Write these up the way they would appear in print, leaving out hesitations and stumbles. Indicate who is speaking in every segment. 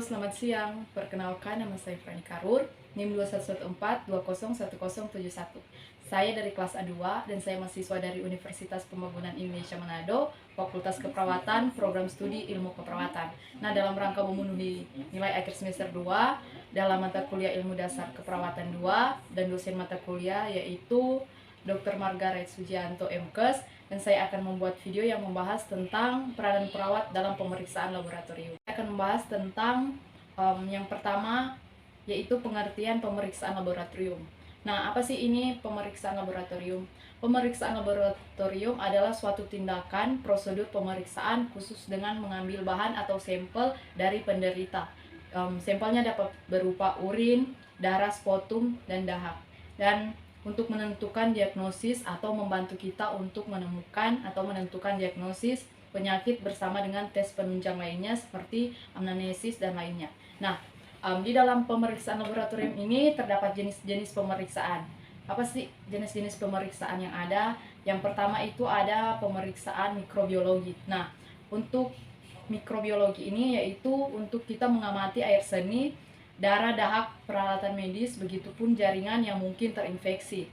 Speaker 1: selamat siang. Perkenalkan, nama saya Fani Karur, NIM 2114201071. Saya dari kelas A2 dan saya mahasiswa dari Universitas Pembangunan Indonesia Manado, Fakultas Keperawatan, Program Studi Ilmu Keperawatan. Nah, dalam rangka memenuhi nilai akhir semester 2 dalam mata kuliah Ilmu Dasar Keperawatan 2 dan dosen mata kuliah yaitu Dr. Margaret Sujianto MKes, dan saya akan membuat video yang membahas tentang peranan perawat dalam pemeriksaan laboratorium. Saya akan membahas tentang yang pertama yaitu pengertian pemeriksaan laboratorium. Nah, apa sih ini pemeriksaan laboratorium? Pemeriksaan laboratorium adalah suatu tindakan prosedur pemeriksaan khusus dengan mengambil bahan atau sampel dari penderita. Sampelnya dapat berupa urin, darah, sputum, dan dahak. Dan untuk menentukan diagnosis atau membantu kita untuk menemukan atau menentukan diagnosis penyakit bersama dengan tes penunjang lainnya seperti anamnesis dan lainnya. Nah, di dalam pemeriksaan laboratorium ini terdapat jenis-jenis pemeriksaan. Apa sih jenis-jenis pemeriksaan yang ada? Yang pertama itu ada pemeriksaan mikrobiologi. Nah, untuk mikrobiologi ini yaitu untuk kita mengamati air seni, darah, dahak, peralatan medis, begitupun jaringan yang mungkin terinfeksi.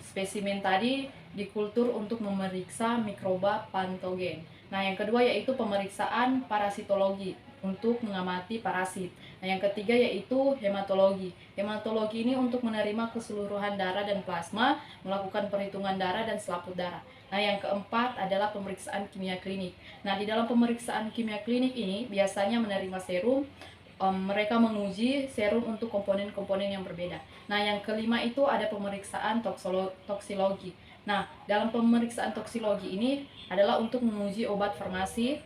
Speaker 1: Spesimen tadi dikultur untuk memeriksa mikroba patogen. Nah, yang kedua yaitu pemeriksaan parasitologi untuk mengamati parasit. Nah, yang ketiga yaitu hematologi. Hematologi ini untuk menerima keseluruhan darah dan plasma, melakukan perhitungan darah dan selaput darah. Nah, yang keempat adalah pemeriksaan kimia klinik. Nah, di dalam pemeriksaan kimia klinik ini biasanya menerima serum, mereka menguji serum untuk komponen-komponen yang berbeda. Nah, yang kelima itu ada pemeriksaan toksilogi. Nah, dalam pemeriksaan toksilogi ini adalah untuk menguji obat farmasi,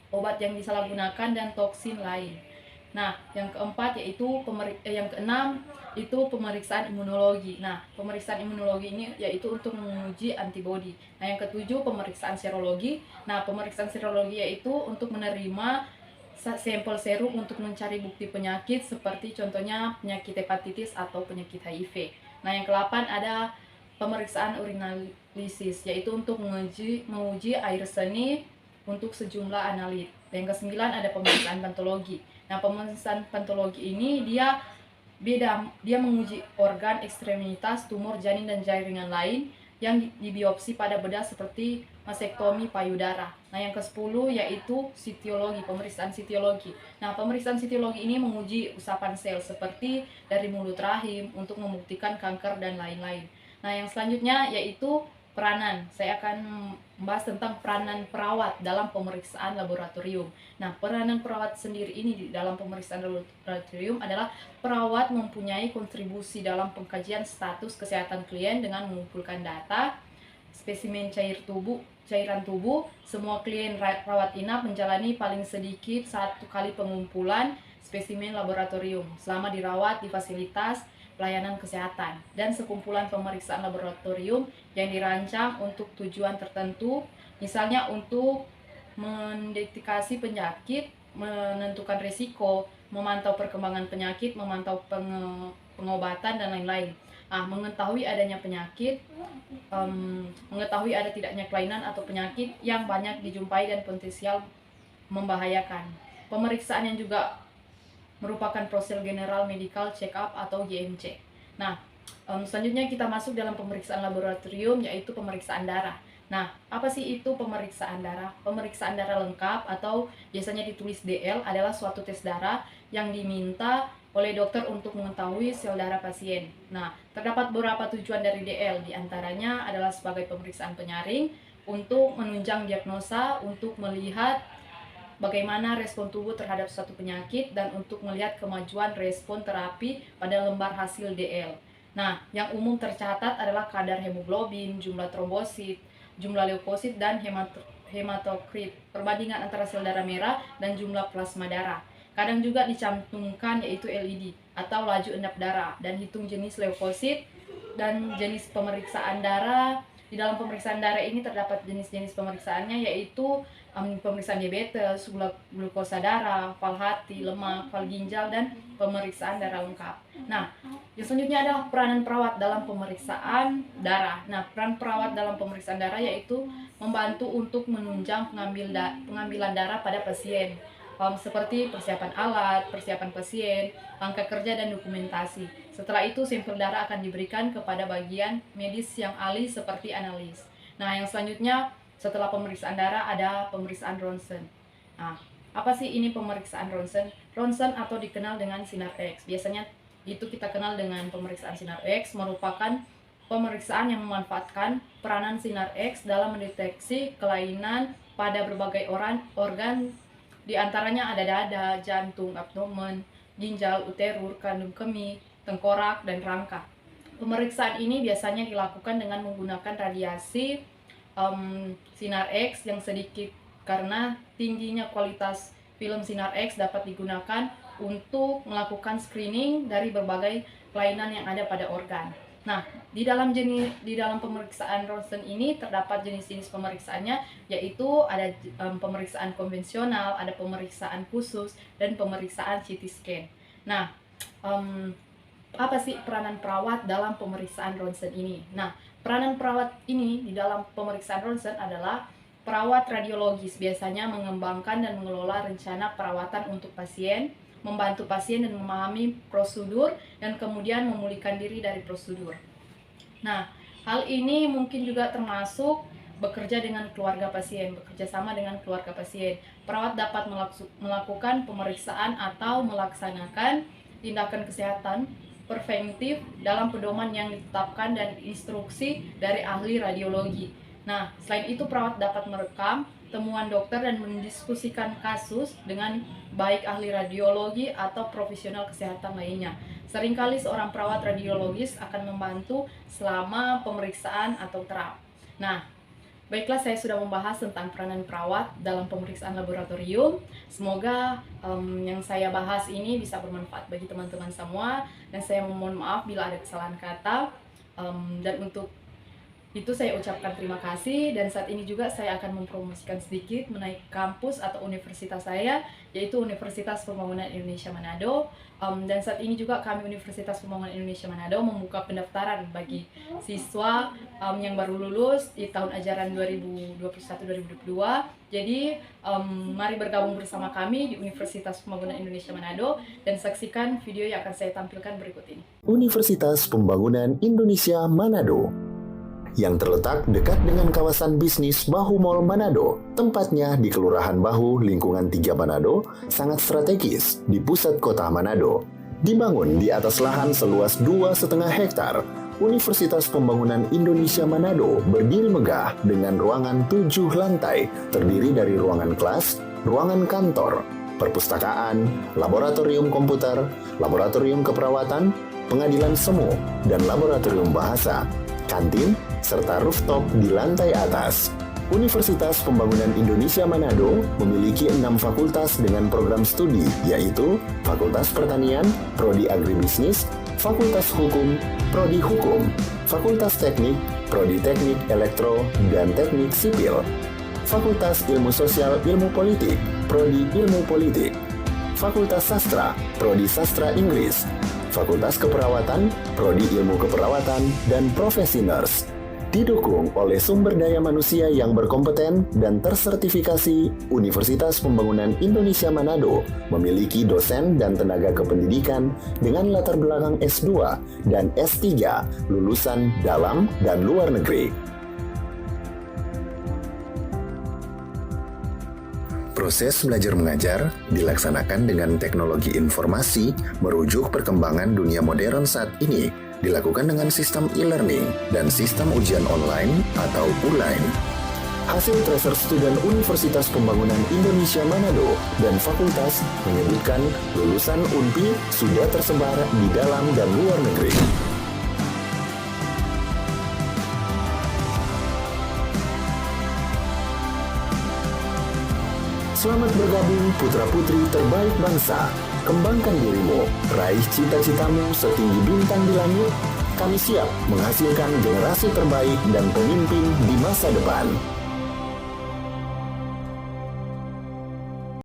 Speaker 1: obat yang disalahgunakan, dan toksin lain. Nah, yang keempat yaitu yang keenam itu pemeriksaan imunologi. Nah, pemeriksaan imunologi ini yaitu untuk menguji antibodi. Nah, yang ketujuh pemeriksaan serologi. Nah, pemeriksaan serologi yaitu untuk menerima sampel serum untuk mencari bukti penyakit seperti contohnya penyakit hepatitis atau penyakit HIV. Nah, yang ke-8 ada pemeriksaan urinalisis yaitu untuk menguji air seni untuk sejumlah analit. Yang ke-9 ada pemeriksaan patologi. Nah, pemeriksaan patologi ini dia beda, dia menguji organ, ekstremitas, tumor, janin, dan jaringan lain yang dibiopsi pada bedah seperti masektomi payudara. Nah, yang ke-10 yaitu sitiologi, pemeriksaan sitiologi. Nah, pemeriksaan sitiologi ini menguji usapan sel seperti dari mulut rahim untuk membuktikan kanker dan lain-lain. Nah, yang selanjutnya yaitu peranan. Saya akan membahas tentang peranan perawat dalam pemeriksaan laboratorium. Nah, peranan perawat sendiri ini di dalam pemeriksaan laboratorium adalah perawat mempunyai kontribusi dalam pengkajian status kesehatan klien dengan mengumpulkan data, spesimen cairan tubuh. Semua klien rawat inap menjalani paling sedikit 1 kali pengumpulan spesimen laboratorium selama dirawat di fasilitas pelayanan kesehatan, dan sekumpulan pemeriksaan laboratorium yang dirancang untuk tujuan tertentu, misalnya untuk mendeteksi penyakit, menentukan risiko, memantau perkembangan penyakit, memantau pengobatan, dan lain-lain. Mengetahui adanya penyakit, mengetahui ada tidaknya kelainan atau penyakit yang banyak dijumpai dan potensial membahayakan. Pemeriksaan yang juga merupakan prosedur general medical check-up atau GMC. Nah, selanjutnya kita masuk dalam pemeriksaan laboratorium yaitu pemeriksaan darah. Nah, apa sih itu pemeriksaan darah? Pemeriksaan darah lengkap atau biasanya ditulis DL adalah suatu tes darah yang diminta oleh dokter untuk mengetahui sel darah pasien. Nah, terdapat beberapa tujuan dari DL, diantaranya adalah sebagai pemeriksaan penyaring untuk menunjang diagnosa, untuk melihat bagaimana respon tubuh terhadap suatu penyakit, dan untuk melihat kemajuan respon terapi pada lembar hasil DL. Nah, yang umum tercatat adalah kadar hemoglobin, jumlah trombosit, jumlah leukosit, dan hematokrit, perbandingan antara sel darah merah dan jumlah plasma darah. Kadang juga dicantumkan yaitu LED atau laju endap darah, dan hitung jenis leukosit dan jenis pemeriksaan darah. Di dalam pemeriksaan darah ini terdapat jenis-jenis pemeriksaannya yaitu pemeriksaan diabetes, glukosa darah, fal hati, lemak, fal ginjal, dan pemeriksaan darah lengkap. Nah, yang selanjutnya adalah peranan perawat dalam pemeriksaan darah. Nah, peran perawat dalam pemeriksaan darah yaitu membantu untuk menunjang pengambilan darah pada pasien. seperti persiapan alat, persiapan pasien, angka kerja, dan dokumentasi. Setelah itu sampel darah akan diberikan kepada bagian medis yang ahli seperti analis. Nah, yang selanjutnya setelah pemeriksaan darah ada pemeriksaan ronsen. Nah, apa sih ini pemeriksaan ronsen? Ronsen atau dikenal dengan sinar X. Biasanya itu kita kenal dengan pemeriksaan sinar X, merupakan pemeriksaan yang memanfaatkan peranan sinar X dalam mendeteksi kelainan pada berbagai organ, di antaranya ada dada, jantung, abdomen, ginjal, uterus, kandung kemih, tengkorak, dan rangka. Pemeriksaan ini biasanya dilakukan dengan menggunakan radiasi sinar X yang sedikit, karena tingginya kualitas film sinar X dapat digunakan untuk melakukan screening dari berbagai kelainan yang ada pada organ. Nah, di dalam pemeriksaan ronsen ini terdapat jenis-jenis pemeriksaannya, yaitu ada pemeriksaan konvensional, ada pemeriksaan khusus, dan pemeriksaan CT scan. Nah, apa sih peranan perawat dalam pemeriksaan ronsen ini? Nah, peranan perawat ini di dalam pemeriksaan ronsen adalah perawat radiologis, biasanya mengembangkan dan mengelola rencana perawatan untuk pasien, membantu pasien dan memahami prosedur, dan kemudian memulihkan diri dari prosedur. Nah, hal ini mungkin juga termasuk bekerja dengan keluarga pasien, bekerja sama dengan keluarga pasien. Perawat dapat melakukan pemeriksaan atau melaksanakan tindakan kesehatan preventif dalam pedoman yang ditetapkan dan instruksi dari ahli radiologi. Nah, selain itu perawat dapat merekam temuan dokter dan mendiskusikan kasus dengan baik ahli radiologi atau profesional kesehatan lainnya. Seringkali seorang perawat radiologis akan membantu selama pemeriksaan atau terap. Nah, baiklah, saya sudah membahas tentang peranan perawat dalam pemeriksaan laboratorium. Semoga yang saya bahas ini bisa bermanfaat bagi teman-teman semua, dan saya memohon maaf bila ada kesalahan kata. Dan untuk itu saya ucapkan terima kasih, dan saat ini juga saya akan mempromosikan sedikit menaik kampus atau universitas saya, yaitu Universitas Pembangunan Indonesia Manado. Dan saat ini juga kami Universitas Pembangunan Indonesia Manado membuka pendaftaran bagi siswa yang baru lulus di tahun ajaran 2021-2022. Jadi mari bergabung bersama kami di Universitas Pembangunan Indonesia Manado dan saksikan video yang akan saya tampilkan berikut ini.
Speaker 2: Universitas Pembangunan Indonesia Manado yang terletak dekat dengan kawasan bisnis Bahu Mall Manado. Tempatnya di Kelurahan Bahu, Lingkungan 3 Manado, sangat strategis di pusat kota Manado. Dibangun di atas lahan seluas 2,5 hektar, Universitas Pembangunan Indonesia Manado berdiri megah dengan ruangan 7 lantai, terdiri dari ruangan kelas, ruangan kantor, perpustakaan, laboratorium komputer, laboratorium keperawatan, pengadilan semu, dan laboratorium bahasa, kantin, serta rooftop di lantai atas. Universitas Pembangunan Indonesia Manado memiliki 6 fakultas dengan program studi, yaitu Fakultas Pertanian, Prodi Agribisnis, Fakultas Hukum, Prodi Hukum, Fakultas Teknik, Prodi Teknik Elektro dan Teknik Sipil, Fakultas Ilmu Sosial Ilmu Politik, Prodi Ilmu Politik, Fakultas Sastra, Prodi Sastra Inggris, Fakultas Keperawatan, Prodi Ilmu Keperawatan, dan Profesi Nurse. Didukung oleh sumber daya manusia yang berkompeten dan tersertifikasi, Universitas Pembangunan Indonesia Manado memiliki dosen dan tenaga kependidikan dengan latar belakang S2 dan S3 lulusan dalam dan luar negeri. Proses belajar mengajar dilaksanakan dengan teknologi informasi merujuk perkembangan dunia modern saat ini, dilakukan dengan sistem e-learning dan sistem ujian online atau ULAIN. Hasil tracer student Universitas Pembangunan Indonesia Manado dan fakultas menyebutkan lulusan UNPI sudah tersebar di dalam dan luar negeri. Selamat bergabung putra-putri terbaik bangsa. Kembangkan dirimu, raih cita-citamu setinggi bintang di langit. Kami siap menghasilkan generasi terbaik dan pemimpin di masa depan.